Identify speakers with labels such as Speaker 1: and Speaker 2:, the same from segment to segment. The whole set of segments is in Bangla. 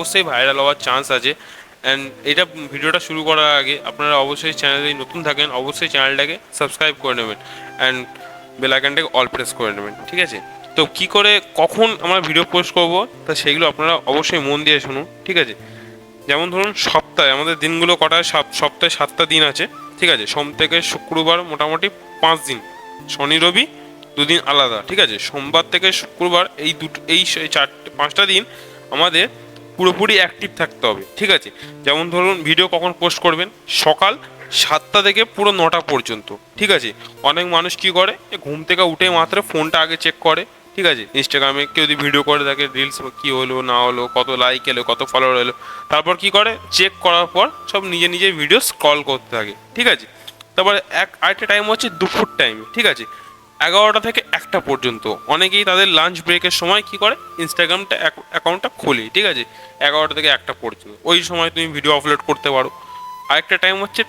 Speaker 1: অবশ্যই ভাইরাল হওয়ার চান্স আছে। অ্যান্ড এটা ভিডিওটা শুরু করার আগে আপনারা অবশ্যই চ্যানেলে নতুন থাকেন, অবশ্যই চ্যানেলটাকে সাবস্ক্রাইব করে নেবেন অ্যান্ড বেল আইকনটাকে অল প্রেস করে নেবেন, ঠিক আছে? তো কী করে কখন আমরা ভিডিও পোস্ট করব তা সেইগুলো আপনারা অবশ্যই মন দিয়ে শুনুন, ঠিক আছে? যেমন ধরুন সপ্তাহে আমাদের দিনগুলো কটায়, সপ্তাহে 7টা দিন আছে, ঠিক আছে? সোম থেকে শুক্রবার মোটামুটি 5 দিন, শনি রবি 2 দিন আলাদা, ঠিক আছে? সোমবার থেকে শুক্রবার এই 5টা দিন আমাদের পুরোপুরি অ্যাক্টিভ থাকতে হবে, ঠিক আছে? যেমন ধরুন ভিডিও কখন পোস্ট করবেন, সকাল 7টা থেকে পুরো 9টা পর্যন্ত, ঠিক আছে? অনেক মানুষ কি করে, ঘুম থেকে উঠে মাত্র ফোনটা আগে চেক করে, ঠিক আছে? ইনস্টাগ্রামে কেউ যদি ভিডিও করে থাকে, রিলস কী হলো না হলো, কত লাইক এলো, কত ফলোয়ার এলো, তারপর কি করে চেক করার পর সব নিজে নিজে ভিডিও স্ক্রল করতে থাকে, ঠিক আছে? তারপরে আরেকটা টাইম হচ্ছে দুপুর টাইম, ঠিক আছে? 11টা থেকে 1টা পর্যন্ত অনেকেই তাদের লাঞ্চ ব্রেকের সময় কি করে ইনস্টাগ্রামটা অ্যাকাউন্টটা খোলে, ঠিক আছে? 11টা থেকে 1টা পর্যন্ত ওই সময় তুমি ভিডিও আপলোড করতে পারো। আরেকটা টাইম হচ্ছে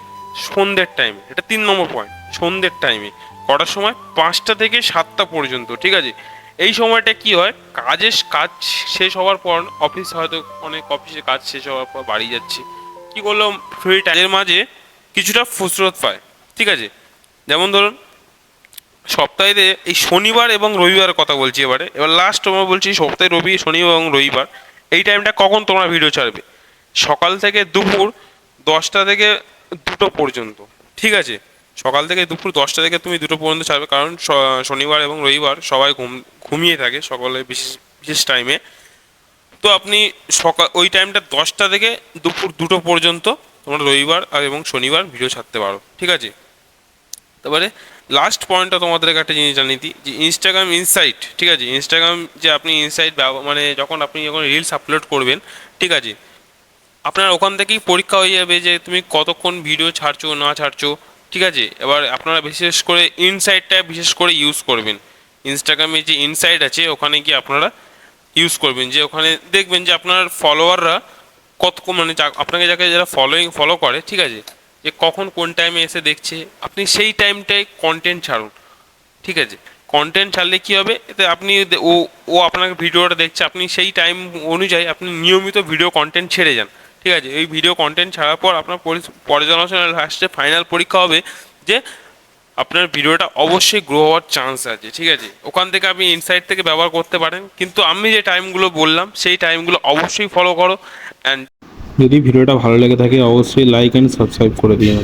Speaker 1: সন্ধ্যের টাইমে, এটা 3 নম্বর পয়েন্ট। সন্ধ্যের টাইমে কটার সময়, 5টা থেকে 7টা পর্যন্ত, ঠিক আছে? এই সময়টা কি হয়, কাজ শেষ হওয়ার পর অফিস, হয়তো অনেক অফিসে কাজ শেষ হওয়ার পর বাড়ি যাচ্ছে, কি করলো, ফ্রি টাইমের মাঝে কিছুটা ফুসরত পায়, ঠিক আছে? যেমন ধরুন সপ্তাহে এই শনিবার এবং রবিবার কথা বলছি, এবার লাস্ট তোমরা বলছি সপ্তাহে শনি এবং রবিবার এই টাইমটা কখন তোমরা ভিডিও ছাড়বে, সকাল থেকে দুপুর 10টা থেকে 2টো পর্যন্ত, ঠিক আছে? সকাল থেকে দুপুর 10টা থেকে তুমি 2টো পর্যন্ত ছাড়বে, কারণ শনিবার এবং রবিবার সবাই ঘুমিয়ে থাকে সকলে বিশেষ বিশেষ টাইমে। তো আপনি ওই টাইমটা 10টা থেকে দুপুর 2টো পর্যন্ত তোমরা রবিবার আর এবং শনিবার ভিডিও ছাড়তে পারো, ঠিক আছে? তারপরে লাস্ট পয়েন্টটা তোমাদেরকে একটা জিনিস জানিয়ে দিই, যে ইনস্টাগ্রাম ইনসাইট, ঠিক আছে? ইনস্টাগ্রাম যে আপনি ইনসাইট মানে যখন রিলস আপলোড করবেন, ঠিক আছে? আপনার ওখান থেকেই পরীক্ষা হয়ে যাবে যে তুমি কতক্ষণ ভিডিও ছাড়ছো না ছাড়ছো, ঠিক আছে? এবার আপনারা বিশেষ করে ইনসাইটটা বিশেষ করে ইউজ করবেন। ইনস্টাগ্রামে যে ইনসাইট আছে ওখানে গিয়ে আপনারা ইউজ করবেন, যে ওখানে দেখবেন যে আপনার ফলোয়াররা কত, মানে আপনাকে যারা ফলো করে, ঠিক আছে? যে কখন কোন টাইমে এসে দেখছে, আপনি সেই টাইমটায় কন্টেন্ট ছাড়ুন, ঠিক আছে? কন্টেন্ট ছাড়লে কী হবে, এতে আপনি ও ও আপনার ভিডিওটা দেখছে, আপনি সেই টাইম অনুযায়ী আপনি নিয়মিত ভিডিও কন্টেন্ট ছেড়ে যান, ঠিক আছে? এই ভিডিও কন্টেন্ট ছাড়ার পর আপনার পর্যালোচনা লাস্টে ফাইনাল পরীক্ষা হবে যে আপনার ভিডিওটা অবশ্যই গ্রো হওয়ার চান্স আছে, ঠিক আছে? ওখান থেকে আপনি ইনসাইট থেকে ব্যবহার করতে পারেন, কিন্তু আমি যে টাইমগুলো বললাম সেই টাইমগুলো অবশ্যই ফলো করো। অ্যান্ড যদি ভিডিওটা ভালো লেগে থাকে অবশ্যই লাইক অ্যান্ড সাবস্ক্রাইব করে দিও।